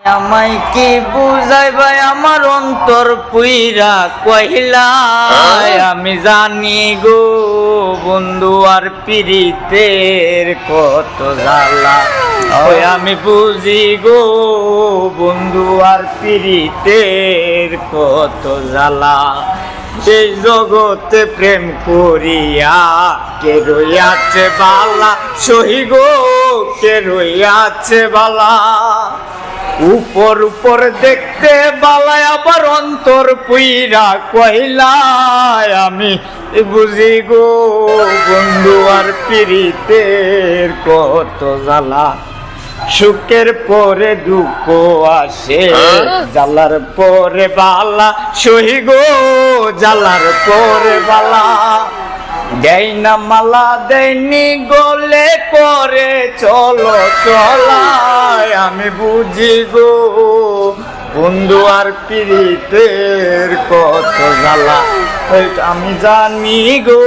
আমায় কি বুঝাইবাই আমার অন্তর পুইরা কহিলা আমি জানি গো বন্ধু আর পিরিতের কত জ্বালা ওই আমি বুঝি গো বন্ধু আর পিরিতের কত জ্বালা এই জগতে প্রেম করিয়া কে রইয়াছে বালা সহি গো কে রইয়াছে বালা উপর উপর দেখতে বালায় আবার অন্তর পুইরা কইলায় আমি বুঝি গো বন্ধু আর পিরিতের কত জ্বালা সুখের পরে দুঃখ আসে জ্বালার পরে বালা সহি গো জ্বালার পরে বালা দেয় না মালা দেয়নি গলে করে চলো চলায় আমি বুঝি গো বন্ধু আর পিরিতের কত জ্বালা আমি জানি গো।